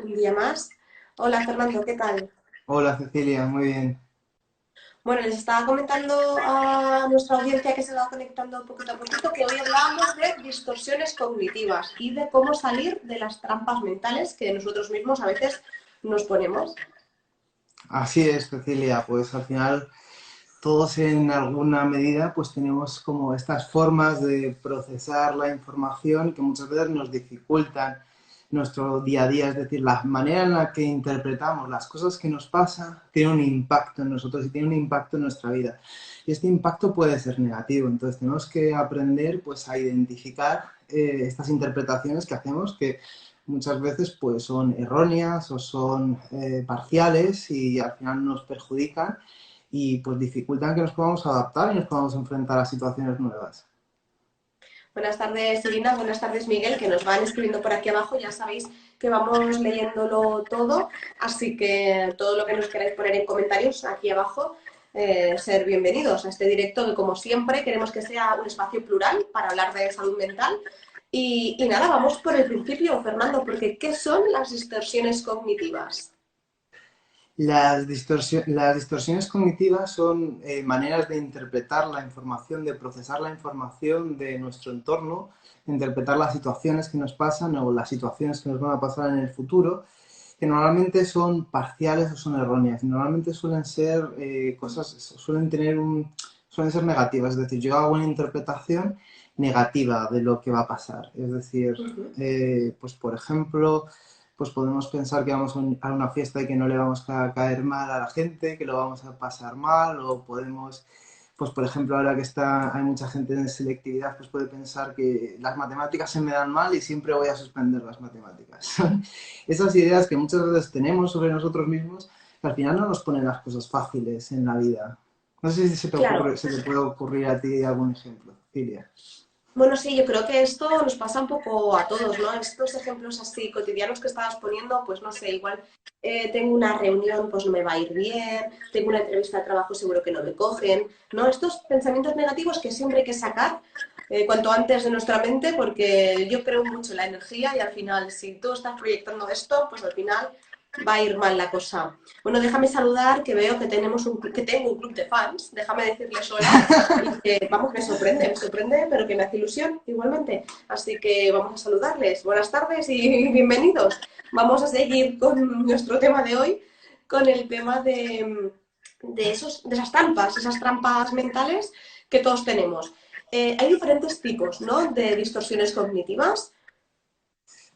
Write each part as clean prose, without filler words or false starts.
un día más. Hola Fernando, ¿qué tal? Hola Cecilia, muy bien. Bueno, les estaba comentando a nuestra audiencia que se va conectando poquito a poquito que hoy hablábamos de distorsiones cognitivas y de cómo salir de las trampas mentales que nosotros mismos a veces nos ponemos. Así es, Cecilia, pues al final todos en alguna medida pues tenemos como estas formas de procesar la información que muchas veces nos dificultan nuestro día a día, es decir, la manera en la que interpretamos las cosas que nos pasan tiene un impacto en nosotros y tiene un impacto en nuestra vida. Y este impacto puede ser negativo, entonces tenemos que aprender pues a identificar estas interpretaciones que hacemos que muchas veces pues son erróneas o son parciales y al final nos perjudican y pues dificultan que nos podamos adaptar y nos podamos enfrentar a situaciones nuevas. Buenas tardes Irina, buenas tardes Miguel, que nos van escribiendo por aquí abajo. Ya sabéis que vamos leyéndolo todo, así que todo lo que nos queráis poner en comentarios aquí abajo, ser bienvenidos a este directo que como siempre queremos que sea un espacio plural para hablar de salud mental. Y nada, vamos por el principio, Fernando, porque ¿qué son las distorsiones cognitivas? Las distorsiones cognitivas son maneras de interpretar la información, de procesar la información de nuestro entorno, de interpretar las situaciones que nos pasan o las situaciones que nos van a pasar en el futuro, que normalmente son parciales o son erróneas. Normalmente suelen ser cosas, suelen ser negativas. Es decir, yo hago una interpretación negativa de lo que va a pasar. Es decir, Ujú. pues por ejemplo, pues podemos pensar que vamos a una fiesta y que no le vamos a caer mal a la gente, que lo vamos a pasar mal, o podemos, pues por ejemplo, ahora que hay mucha gente en selectividad, pues puede pensar que las matemáticas se me dan mal y siempre voy a suspender las matemáticas. Esas ideas que muchas veces tenemos sobre nosotros mismos, que al final no nos ponen las cosas fáciles en la vida. No sé si Claro. se te puede ocurrir a ti algún ejemplo, Cilia. Bueno, sí, yo creo que esto nos pasa un poco a todos, ¿no? Estos ejemplos así cotidianos que estabas poniendo, pues no sé, igual tengo una reunión, pues no me va a ir bien, tengo una entrevista de trabajo, seguro que no me cogen, ¿no? Estos pensamientos negativos que siempre hay que sacar cuanto antes de nuestra mente, porque yo creo mucho en la energía y al final, si tú estás proyectando esto, pues al final va a ir mal la cosa. Bueno, déjame saludar, que veo que que tengo un club de fans, déjame decirles hola. Y que, vamos, me sorprende, pero que me hace ilusión igualmente. Así que vamos a saludarles. Buenas tardes y bienvenidos. Vamos a seguir con nuestro tema de hoy, con el tema de esas trampas mentales que todos tenemos. Hay diferentes tipos, ¿no? De distorsiones cognitivas.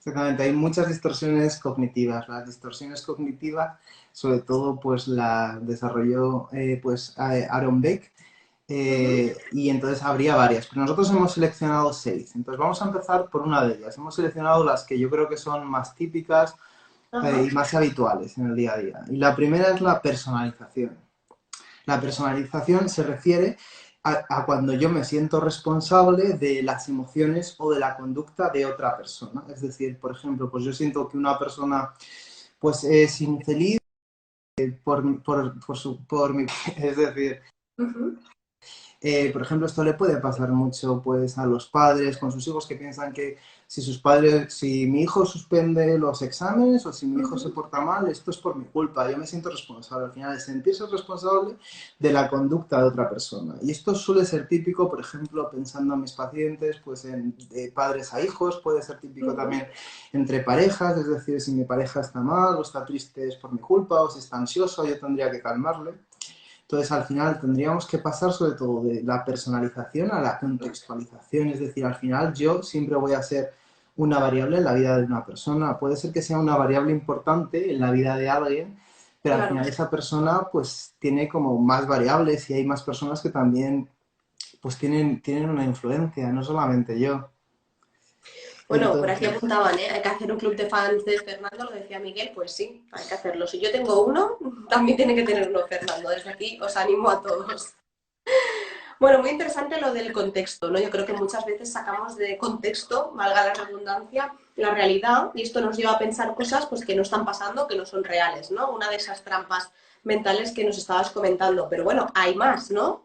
Exactamente, hay muchas distorsiones cognitivas. Las distorsiones cognitivas, sobre todo, pues las desarrolló Aaron Beck, Uh -huh. y entonces habría varias. Pero nosotros hemos seleccionado seis. Entonces vamos a empezar por una de ellas. Hemos seleccionado las que yo creo que son más típicas Ajá. y más habituales en el día a día. Y la primera es la personalización. La personalización se refiere a cuando yo me siento responsable de las emociones o de la conducta de otra persona. Es decir, por ejemplo, pues yo siento que una persona pues es infeliz por mi... Es decir, Uh -huh. por ejemplo, esto le puede pasar mucho pues, a los padres con sus hijos que piensan que si mi hijo suspende los exámenes o si mi Uh hijo se -huh. porta mal, esto es por mi culpa, yo me siento responsable. Al final es sentirse responsable de la conducta de otra persona. Y esto suele ser típico, por ejemplo, pensando en mis pacientes, pues de padres a hijos, puede ser Uh típico -huh. también entre parejas, es decir, si mi pareja está mal o está triste es por mi culpa o si está ansioso yo tendría que calmarle. Entonces, al final tendríamos que pasar sobre todo de la personalización a la contextualización, es decir, al final yo siempre voy a ser una variable en la vida de una persona. Puede ser que sea una variable importante en la vida de alguien, pero al Claro. final esa persona pues tiene como más variables y hay más personas que también pues tienen una influencia, no solamente yo. Bueno, por aquí Entonces, apuntaban, ¿eh? Hay que hacer un club de fans de Fernando, lo decía Miguel, pues sí, hay que hacerlo. Si yo tengo uno, también tiene que tener uno Fernando. Desde aquí os animo a todos. Bueno, muy interesante lo del contexto, ¿no? Yo creo que muchas veces sacamos de contexto, valga la redundancia, la realidad y esto nos lleva a pensar cosas pues que no están pasando, que no son reales, ¿no? Una de esas trampas mentales que nos estabas comentando. Pero bueno, hay más, ¿no?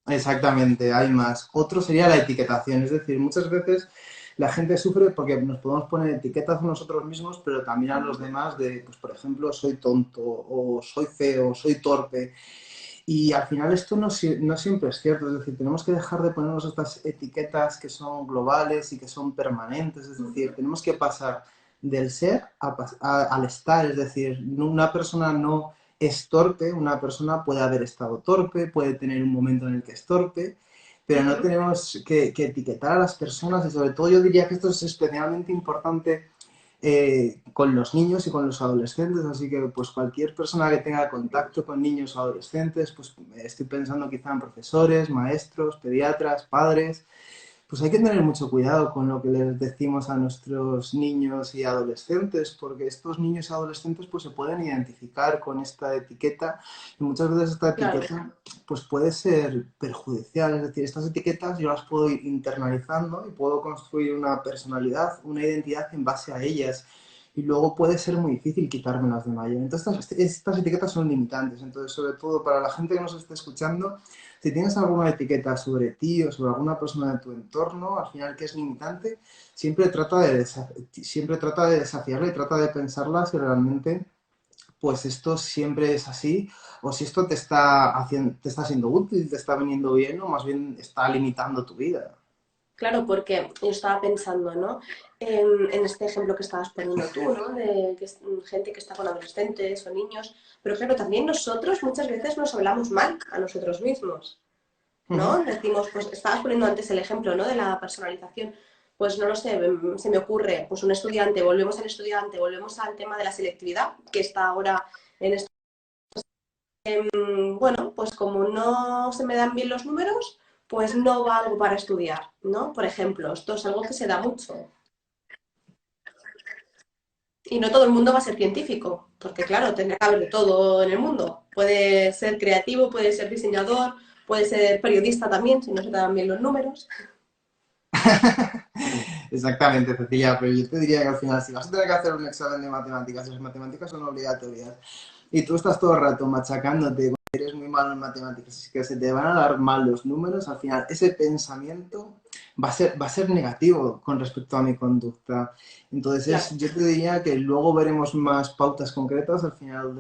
exactamente, hay más. Otro sería la etiquetación, es decir, muchas veces la gente sufre porque nos podemos poner etiquetas a nosotros mismos, pero también a los demás de, pues por ejemplo, soy tonto, o soy feo, o soy torpe. Y al final esto no siempre es cierto, es decir, tenemos que dejar de ponernos estas etiquetas que son globales y que son permanentes, es decir, tenemos que pasar del ser al estar, es decir, una persona no es torpe, una persona puede haber estado torpe, puede tener un momento en el que es torpe, pero no tenemos que etiquetar a las personas y sobre todo yo diría que esto es especialmente importante con los niños y con los adolescentes, así que pues cualquier persona que tenga contacto con niños o adolescentes, pues estoy pensando quizá en profesores, maestros, pediatras, padres, pues hay que tener mucho cuidado con lo que les decimos a nuestros niños y adolescentes, porque estos niños y adolescentes pues se pueden identificar con esta etiqueta y muchas veces esta Claro, etiqueta pues puede ser perjudicial, es decir, estas etiquetas yo las puedo ir internalizando y puedo construir una personalidad, una identidad en base a ellas y luego puede ser muy difícil quitármelas de mayor. Entonces estas etiquetas son limitantes, entonces sobre todo para la gente que nos esté escuchando, si tienes alguna etiqueta sobre ti o sobre alguna persona de tu entorno, al final que es limitante, siempre trata de desafiarla y trata de pensarla si realmente pues esto siempre es así o si esto te está siendo útil, te está viniendo bien o más bien está limitando tu vida. claro, porque yo estaba pensando, ¿no? En este ejemplo que estabas poniendo tú, ¿no? De que gente que está con adolescentes o niños, pero claro, también nosotros muchas veces nos hablamos mal a nosotros mismos. ¿No? Decimos, pues estabas poniendo antes el ejemplo, ¿no? De la personalización. Pues no lo sé, se me ocurre, pues un estudiante, volvemos al estudiante, volvemos al tema de la selectividad, que está ahora en esto. Bueno, pues como no se me dan bien los números, pues no valgo para estudiar, ¿no? Por ejemplo, esto es algo que se da mucho. Y no todo el mundo va a ser científico, porque claro, tendrá que haber de todo en el mundo. Puede ser creativo, puede ser diseñador, puede ser periodista también, si no se te dan bien los números. Exactamente, Cecilia, pero yo te diría que al final, si vas a tener que hacer un examen de matemáticas y las matemáticas son obligatorias y tú estás todo el rato machacándote, eres muy malo en matemáticas y que se te van a dar mal los números, al final ese pensamiento va a ser negativo con respecto a mi conducta. Entonces, Claro. yo te diría que luego veremos más pautas concretas al final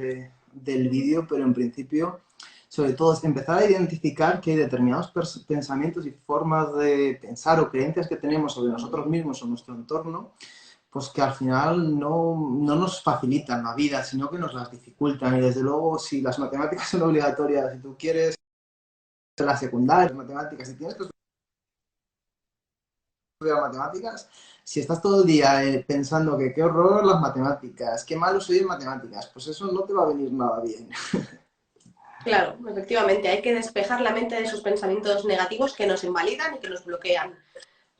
del vídeo, pero en principio sobre todo es empezar a identificar que hay determinados pensamientos y formas de pensar o creencias que tenemos sobre nosotros mismos o nuestro entorno, pues que al final no nos facilitan la vida, sino que nos las dificultan. Y desde luego, si las matemáticas son obligatorias, si tú quieres la secundaria, las matemáticas, si tienes que estudiar matemáticas, si estás todo el día pensando que qué horror las matemáticas, qué malo soy en matemáticas, pues eso no te va a venir nada bien. Claro, efectivamente, hay que despejar la mente de esos pensamientos negativos que nos invalidan y que nos bloquean.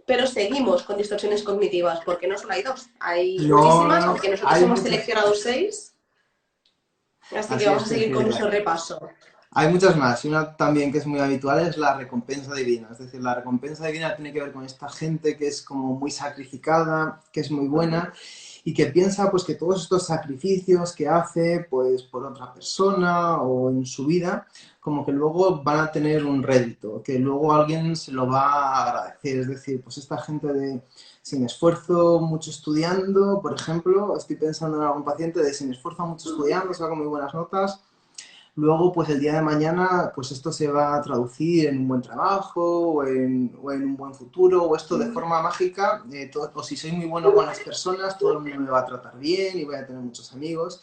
Pero seguimos con distorsiones cognitivas, porque no solo hay dos, hay No, no, muchísimas, no, aunque nosotros hay hemos muchas. seleccionado seis, así que Así vamos es, a seguir con Cecilia. nuestro repaso. Hay muchas más, y una también que es muy habitual es la recompensa divina. Es decir, la recompensa divina tiene que ver con esta gente que es como muy sacrificada, que es muy buena y que piensa pues que todos estos sacrificios que hace pues por otra persona o en su vida, como que luego van a tener un rédito, que luego alguien se lo va a agradecer. Es decir, pues esta gente de si me esfuerzo mucho estudiando, por ejemplo, estoy pensando en algún paciente de si me esfuerzo mucho estudiando, saco muy buenas notas. Luego, pues el día de mañana, pues esto se va a traducir en un buen trabajo o en un buen futuro, o esto de forma mágica, o si soy muy bueno con las personas, todo el mundo me va a tratar bien y voy a tener muchos amigos.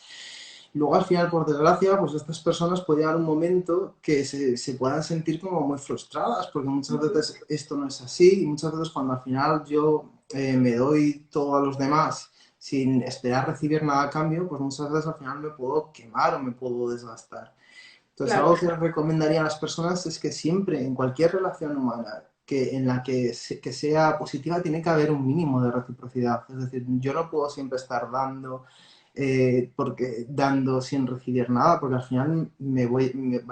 Luego, al final, por desgracia, pues estas personas puede llegar un momento que se puedan sentir como muy frustradas, porque muchas veces esto no es así y muchas veces cuando al final yo me doy todo a los demás sin esperar recibir nada a cambio, pues muchas veces al final me puedo quemar o me puedo desgastar. Entonces, algo Claro, que les recomendaría a las personas es que siempre, en cualquier relación humana en la que sea positiva, tiene que haber un mínimo de reciprocidad. Es decir, yo no puedo siempre estar dando, dando sin recibir nada, porque al final me va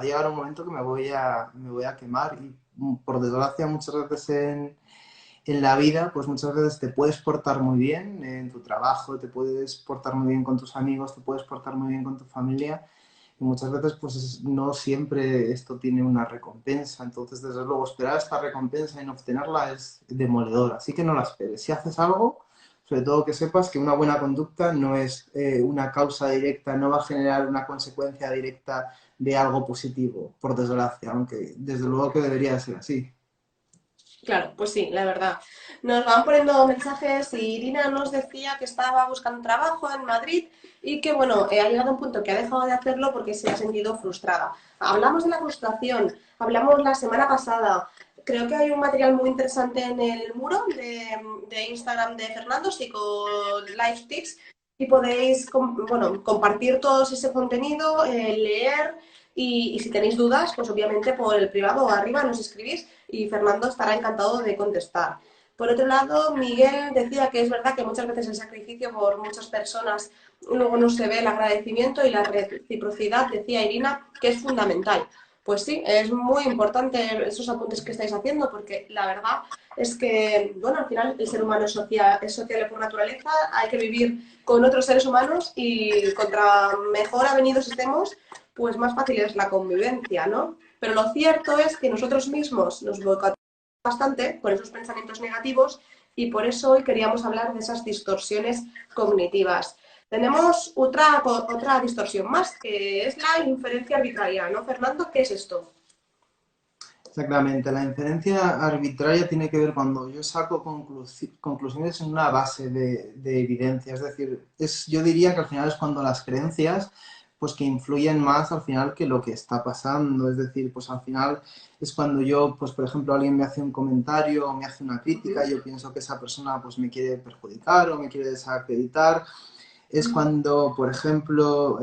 a llegar un momento que me voy a quemar y por desgracia muchas veces en la vida, pues muchas veces te puedes portar muy bien en tu trabajo, te puedes portar muy bien con tus amigos, te puedes portar muy bien con tu familia, Y muchas veces pues no siempre esto tiene una recompensa, entonces desde luego esperar esta recompensa y no obtenerla es demoledor, así que no la esperes. Si haces algo, sobre todo que sepas que una buena conducta no es una causa directa, no va a generar una consecuencia directa de algo positivo, por desgracia, aunque desde luego que debería ser así. Claro, pues sí, la verdad. Nos van poniendo mensajes y Irina nos decía que estaba buscando trabajo en Madrid y que, bueno, ha llegado a un punto que ha dejado de hacerlo porque se ha sentido frustrada. Hablamos de la frustración, hablamos la semana pasada. Creo que hay un material muy interesante en el muro de Instagram de Fernando, Psico Life Tips, y podéis, bueno, compartir todo ese contenido, leer y si tenéis dudas, pues obviamente por el privado o arriba nos escribís y Fernando estará encantado de contestar. Por otro lado, Miguel decía que es verdad que muchas veces el sacrificio por muchas personas luego no se ve el agradecimiento y la reciprocidad, decía Irina, que es fundamental. Pues sí, es muy importante esos apuntes que estáis haciendo porque la verdad es que, bueno, al final el ser humano es sociable por naturaleza, hay que vivir con otros seres humanos y contra mejor avenidos estemos, pues más fácil es la convivencia, ¿no? Pero lo cierto es que nosotros mismos nos boicoteamos bastante con esos pensamientos negativos y por eso hoy queríamos hablar de esas distorsiones cognitivas. Tenemos otra distorsión más, que es la inferencia arbitraria, ¿no, Fernando? ¿Qué es esto? Exactamente, la inferencia arbitraria tiene que ver cuando yo saco conclusiones en una base de evidencia, es decir, yo diría que al final es cuando las creencias pues que influyen más al final que lo que está pasando, es decir, pues al final es cuando yo, pues por ejemplo, alguien me hace un comentario o me hace una crítica, yo pienso que esa persona pues me quiere perjudicar o me quiere desacreditar. Es cuando, por ejemplo,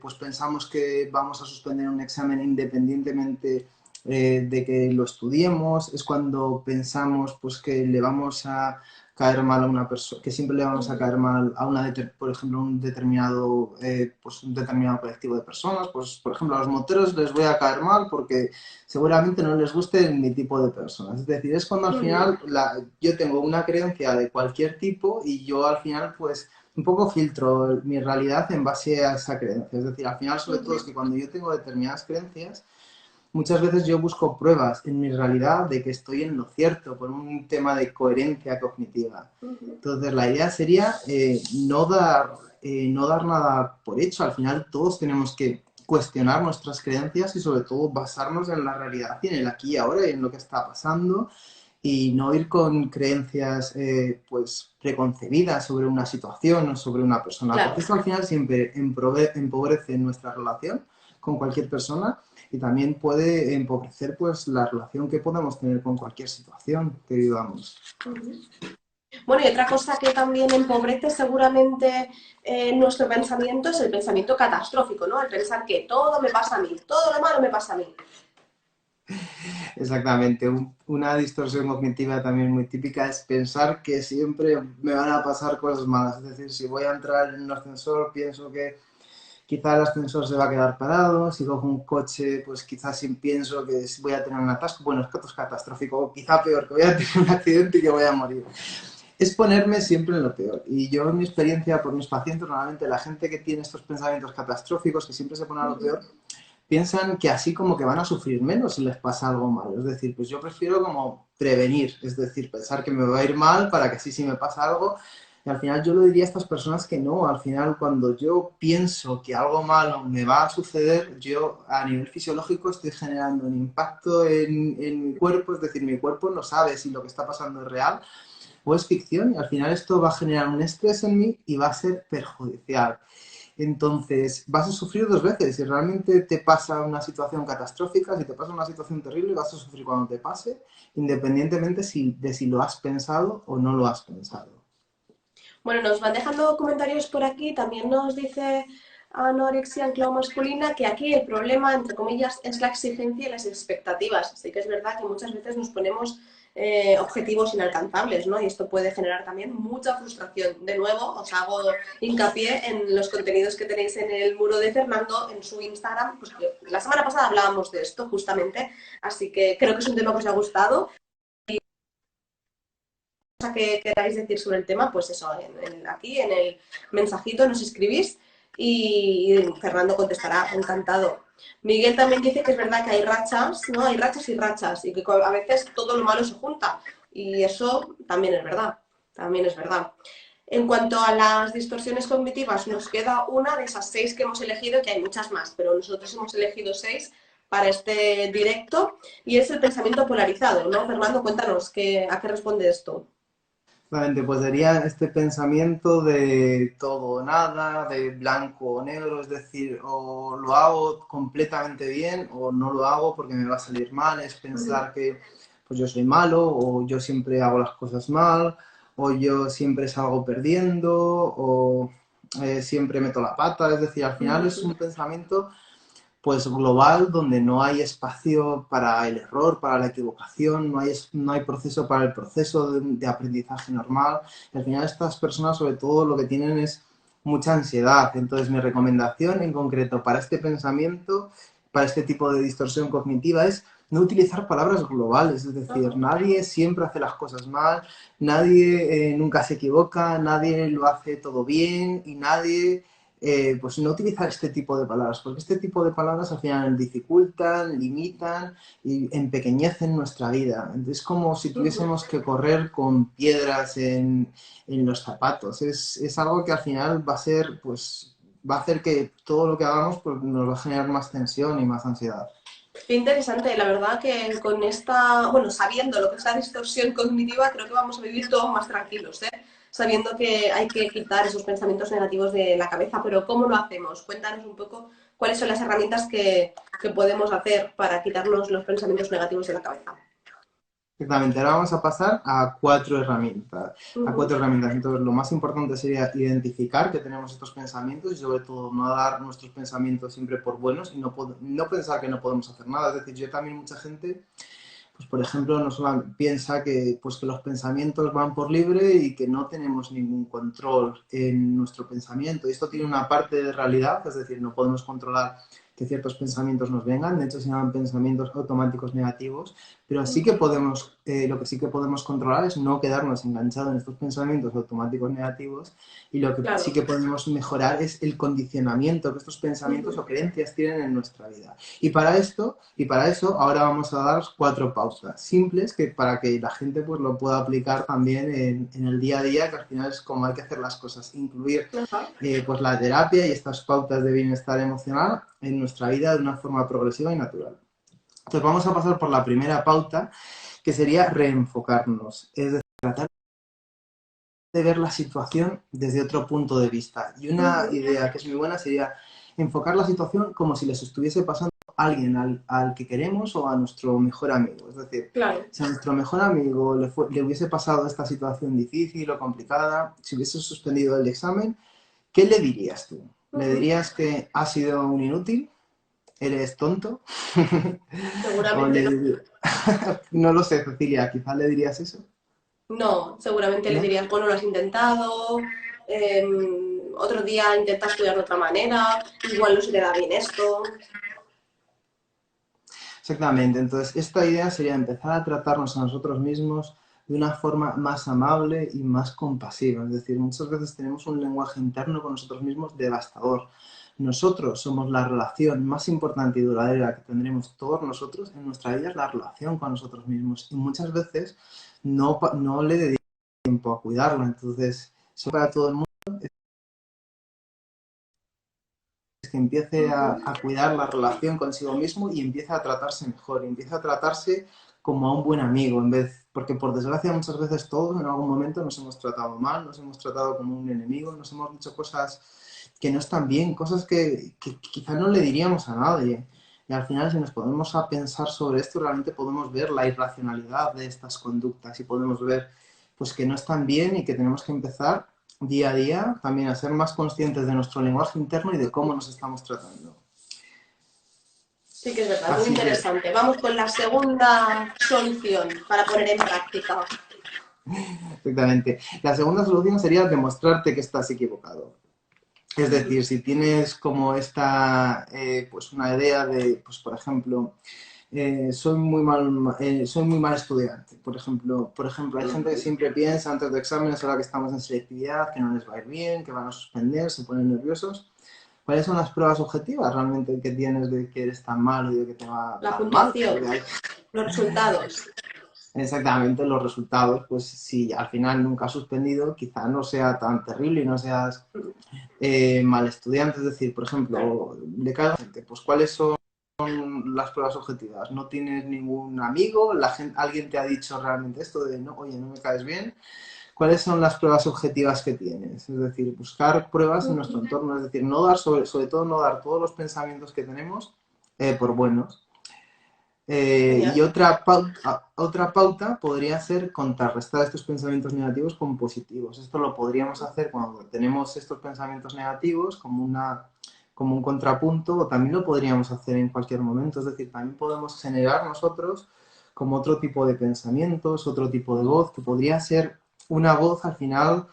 pues pensamos que vamos a suspender un examen independientemente de que lo estudiemos, es cuando pensamos pues que le vamos a caer mal a una persona, que siempre le vamos a caer mal a por ejemplo, pues un determinado colectivo de personas, pues por ejemplo a los moteros les voy a caer mal porque seguramente no les guste mi tipo de personas. Es decir, es cuando al final yo tengo una creencia de cualquier tipo y yo al final pues un poco filtro mi realidad en base a esa creencia. Es decir, al final sobre todo es que cuando yo tengo determinadas creencias, muchas veces yo busco pruebas en mi realidad de que estoy en lo cierto por un tema de coherencia cognitiva. Entonces, la idea sería no dar nada por hecho. Al final, todos tenemos que cuestionar nuestras creencias y, sobre todo, basarnos en la realidad y en el aquí y ahora y en lo que está pasando y no ir con creencias pues preconcebidas sobre una situación o sobre una persona, Claro. porque esto al final siempre empobrece nuestra relación con cualquier persona y también puede empobrecer pues la relación que podemos tener con cualquier situación que vivamos. Bueno, y otra cosa que también empobrece seguramente nuestro pensamiento es el pensamiento catastrófico, ¿no? El pensar que todo me pasa a mí, todo lo malo me pasa a mí. Exactamente, una distorsión cognitiva también muy típica es pensar que siempre me van a pasar cosas malas, es decir, si voy a entrar en un ascensor pienso que quizá el ascensor se va a quedar parado, si cojo un coche, pues quizás sí pienso que voy a tener un atasco, bueno, esto es catastrófico, o quizá peor, que voy a tener un accidente y que voy a morir. Es ponerme siempre en lo peor. Y yo en mi experiencia por mis pacientes, normalmente la gente que tiene estos pensamientos catastróficos, que siempre se pone a lo peor, piensan que así como que van a sufrir menos si les pasa algo malo. Es decir, pues yo prefiero como prevenir, es decir, pensar que me va a ir mal para que así si me pasa algo. Y al final yo le diría a estas personas que no, al final cuando yo pienso que algo malo me va a suceder, yo a nivel fisiológico estoy generando un impacto en mi cuerpo, es decir, mi cuerpo no sabe si lo que está pasando es real o es ficción y al final esto va a generar un estrés en mí y va a ser perjudicial. Entonces, vas a sufrir dos veces. Si realmente te pasa una situación catastrófica, si te pasa una situación terrible, vas a sufrir cuando te pase, independientemente de si lo has pensado o no lo has pensado. Bueno, nos van dejando comentarios por aquí. También nos dice anorexia en clavo masculina que aquí el problema, entre comillas, es la exigencia y las expectativas. Así que es verdad que muchas veces nos ponemos objetivos inalcanzables, ¿no? Y esto puede generar también mucha frustración. De nuevo, os hago hincapié en los contenidos que tenéis en el muro de Fernando, en su Instagram. Pues que la semana pasada hablábamos de esto justamente, así que creo que es un tema que os ha gustado. Que queráis decir sobre el tema, pues eso, aquí en el mensajito nos escribís y Fernando contestará, encantado. Miguel también dice que es verdad que hay rachas, ¿no? Hay rachas y rachas, y que a veces todo lo malo se junta. Y eso también es verdad, también es verdad. En cuanto a las distorsiones cognitivas, nos queda una de esas 6 que hemos elegido, que hay muchas más, pero nosotros hemos elegido 6 para este directo, y es el pensamiento polarizado, ¿no? Fernando, cuéntanos, ¿a qué responde esto? Exactamente, pues sería este pensamiento de todo o nada, de blanco o negro, es decir, o lo hago completamente bien o no lo hago porque me va a salir mal, es pensar que pues yo soy malo o yo siempre hago las cosas mal o yo siempre salgo perdiendo o siempre meto la pata, es decir, al final es un pensamiento pues global donde no hay espacio para el error, para la equivocación, no hay proceso para el proceso de aprendizaje normal. Y al final estas personas sobre todo lo que tienen es mucha ansiedad. Entonces mi recomendación en concreto para este pensamiento, para este tipo de distorsión cognitiva es no utilizar palabras globales, es decir, nadie siempre hace las cosas mal, nadie nunca se equivoca, nadie lo hace todo bien y nadie pues no utilizar este tipo de palabras, porque este tipo de palabras al final dificultan, limitan y empequeñecen nuestra vida. Es como si tuviésemos que correr con piedras en los zapatos. Es algo que al final va a ser, pues, va a hacer que todo lo que hagamos pues, nos va a generar más tensión y más ansiedad. Qué interesante, la verdad que con esta, bueno, sabiendo lo que es la distorsión cognitiva, creo que vamos a vivir todos más tranquilos, ¿eh? Sabiendo que hay que quitar esos pensamientos negativos de la cabeza, pero ¿cómo lo hacemos? Cuéntanos un poco cuáles son las herramientas que podemos hacer para quitarnos los pensamientos negativos de la cabeza. Exactamente, ahora vamos a pasar a cuatro herramientas. A cuatro herramientas. Entonces, lo más importante sería identificar que tenemos estos pensamientos y sobre todo no dar nuestros pensamientos siempre por buenos y no pensar que no podemos hacer nada. Es decir, yo también mucha gente pues por ejemplo, no solo piensa que, pues, que los pensamientos van por libre y que no tenemos ningún control en nuestro pensamiento. Y esto tiene una parte de realidad, es decir, no podemos controlar que ciertos pensamientos nos vengan, de hecho se llaman pensamientos automáticos negativos, pero sí que podemos, lo que sí que podemos controlar es no quedarnos enganchados en estos pensamientos automáticos negativos y lo que sí Claro. que podemos mejorar es el condicionamiento que estos pensamientos o creencias tienen en nuestra vida. Y para eso, ahora vamos a dar cuatro pautas simples que para que la gente pues lo pueda aplicar también en el día a día, que al final es como hay que hacer las cosas, incluir Ajá. pues la terapia y estas pautas de bienestar emocional en nuestra vida de una forma progresiva y natural. Entonces vamos a pasar por la primera pauta, que sería reenfocarnos, es decir, tratar de ver la situación desde otro punto de vista. Y una idea que es muy buena sería enfocar la situación como si les estuviese pasando a alguien al que queremos o a nuestro mejor amigo. Es decir, Claro. si a nuestro mejor amigo le hubiese pasado esta situación difícil o complicada, si hubiese suspendido el examen, ¿qué le dirías tú? ¿Le dirías que has sido un inútil? ¿Eres tonto? ¿O Seguramente no. le... no lo sé, Cecilia, quizás le dirías eso, No, seguramente le ¿no? dirías, bueno, lo has intentado, otro día intenta estudiar de otra manera, igual no se le da bien esto. Exactamente, entonces esta idea sería empezar a tratarnos a nosotros mismos de una forma más amable y más compasiva. Es decir, muchas veces tenemos un lenguaje interno con nosotros mismos devastador. Nosotros somos la relación más importante y duradera que tendremos todos nosotros en nuestra vida, es la relación con nosotros mismos. Y muchas veces no le dedicamos tiempo a cuidarla. Entonces, eso para todo el mundo es que empiece a cuidar la relación consigo mismo y empiece a tratarse mejor, y empiece a tratarse como a un buen amigo, en vez, porque por desgracia muchas veces todos en algún momento nos hemos tratado mal, nos hemos tratado como un enemigo, nos hemos dicho cosas que no están bien, cosas que quizá no le diríamos a nadie. Y al final, si nos ponemos a pensar sobre esto, realmente podemos ver la irracionalidad de estas conductas y podemos ver pues que no están bien y que tenemos que empezar día a día también a ser más conscientes de nuestro lenguaje interno y de cómo nos estamos tratando. Sí que es verdad, muy Así que, interesante. Vamos con la segunda solución para poner en práctica. exactamente. La segunda solución sería demostrarte que estás equivocado. Es decir, si tienes como esta, pues una idea de, pues por ejemplo, soy muy mal estudiante. Por ejemplo, hay gente que siempre piensa antes de exámenes, ahora que estamos en selectividad, que no les va a ir bien, que van a suspender, se ponen nerviosos. ¿Cuáles son las pruebas objetivas realmente que tienes de que eres tan malo y de que te va La tan mal? puntuación, los resultados. Exactamente, los resultados, pues si al final nunca has suspendido, quizá no sea tan terrible y no seas mal estudiante. Es decir, por Claro. ejemplo, de cada gente, pues ¿cuáles son las pruebas objetivas? ¿No tienes ningún amigo? ¿Alguien te ha dicho realmente esto de, no, oye, no me caes bien? ¿Cuáles son las pruebas objetivas que tienes? Es decir, buscar pruebas en nuestro entorno, es decir, no dar sobre todo no dar todos los pensamientos que tenemos por buenos. Y Genial. otra pauta podría ser contrarrestar estos pensamientos negativos con positivos. Esto lo podríamos hacer cuando tenemos estos pensamientos negativos como un contrapunto, o también lo podríamos hacer en cualquier momento. Es decir, también podemos generar nosotros como otro tipo de pensamientos, otro tipo de voz, que podría ser una voz al final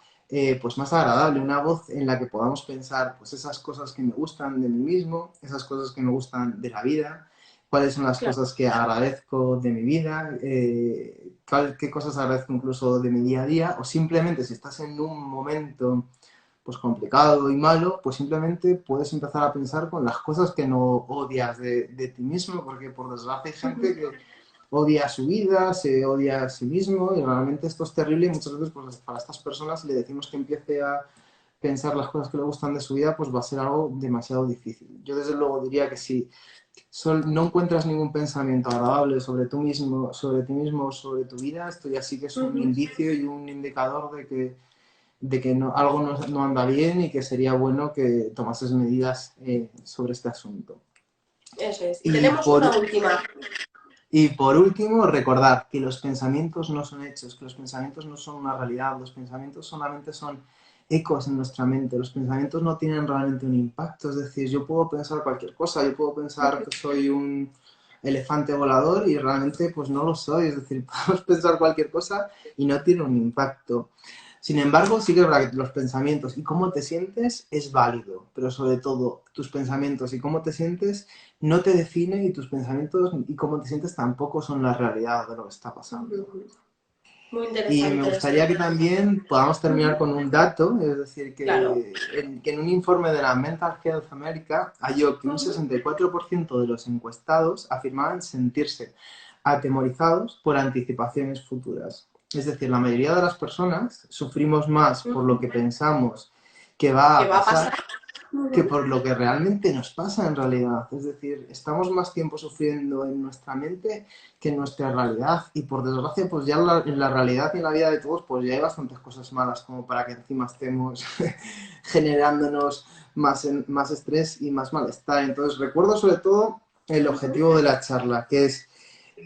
pues más agradable, una voz en la que podamos pensar pues esas cosas que me gustan de mí mismo, esas cosas que me gustan de la vida, cuáles son las Claro. cosas que agradezco de mi vida, qué cosas agradezco incluso de mi día a día, o simplemente si estás en un momento pues complicado y malo, pues simplemente puedes empezar a pensar con las cosas que no odias de ti mismo, porque por desgracia hay gente que odia su vida, se odia a sí mismo y realmente esto es terrible y muchas veces pues, para estas personas si le decimos que empiece a pensar las cosas que le gustan de su vida, pues va a ser algo demasiado difícil. Yo desde luego diría que si no encuentras ningún pensamiento agradable sobre sobre ti mismo, sobre tu vida, esto ya sí que es un indicio y un indicador de que algo no anda bien y que sería bueno que tomases medidas sobre este asunto. Eso es. Y Y tenemos por, una última. y por último, recordar que los pensamientos no son hechos, que los pensamientos no son una realidad, los pensamientos solamente son ecos en nuestra mente, los pensamientos no tienen realmente un impacto, es decir, yo puedo pensar cualquier cosa, yo puedo pensar que soy un elefante volador y realmente pues no lo soy, es decir, podemos pensar cualquier cosa y no tiene un impacto. Sin embargo, sí que es verdad que los pensamientos y cómo te sientes es válido, pero sobre todo tus pensamientos y cómo te sientes no te define y tus pensamientos y cómo te sientes tampoco son la realidad de lo que está pasando. Muy Y me interesante esto. gustaría que también podamos terminar con un dato, es decir, Claro. que en un informe de la Mental Health America halló que un 64% de los encuestados afirmaban sentirse atemorizados por anticipaciones futuras. Es decir, la mayoría de las personas sufrimos más por lo que pensamos que va ¿Qué a va a pasar pasar? que por lo que realmente nos pasa en realidad. Es decir, estamos más tiempo sufriendo en nuestra mente que en nuestra realidad. Y por desgracia, pues ya en la realidad y en la vida de todos, pues ya hay bastantes cosas malas como para que encima estemos generándonos más estrés y más malestar. Entonces, recuerdo sobre todo el objetivo de la charla, que es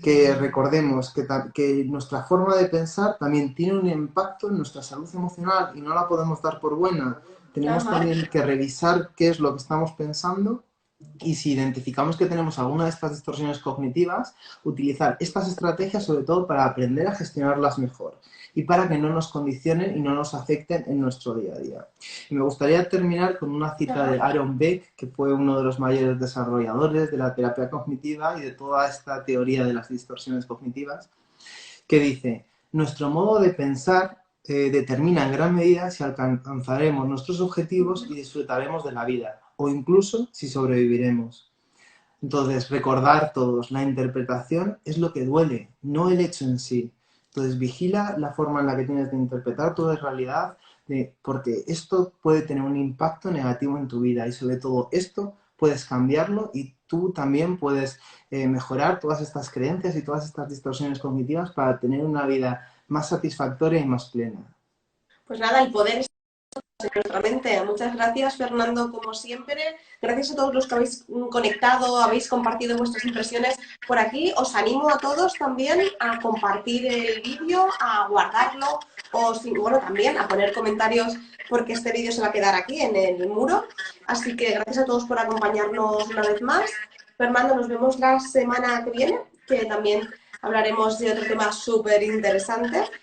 que recordemos que nuestra forma de pensar también tiene un impacto en nuestra salud emocional y no la podemos dar por buena. Tenemos Ajá. también que revisar qué es lo que estamos pensando y si identificamos que tenemos alguna de estas distorsiones cognitivas, utilizar estas estrategias sobre todo para aprender a gestionarlas mejor y para que no nos condicionen y no nos afecten en nuestro día a día. Y me gustaría terminar con una cita de Ajá. Aaron Beck, que fue uno de los mayores desarrolladores de la terapia cognitiva y de toda esta teoría de las distorsiones cognitivas, que dice, nuestro modo de pensar determina en gran medida si alcanzaremos nuestros objetivos y disfrutaremos de la vida, o incluso si sobreviviremos. Entonces, recordar todos, la interpretación es lo que duele, no el hecho en sí. Entonces, vigila la forma en la que tienes de interpretar tu realidad, porque esto puede tener un impacto negativo en tu vida y sobre todo esto puedes cambiarlo y tú también puedes mejorar todas estas creencias y todas estas distorsiones cognitivas para tener una vida más satisfactoria y más plena. Pues nada, el poder está en nuestra mente. Muchas gracias, Fernando, como siempre. Gracias a todos los que habéis conectado, habéis compartido vuestras impresiones por aquí. Os animo a todos también a compartir el vídeo, a guardarlo o, bueno, también a poner comentarios porque este vídeo se va a quedar aquí en el muro. Así que gracias a todos por acompañarnos una vez más. Fernando, nos vemos la semana que viene, que también hablaremos de otro tema súper interesante.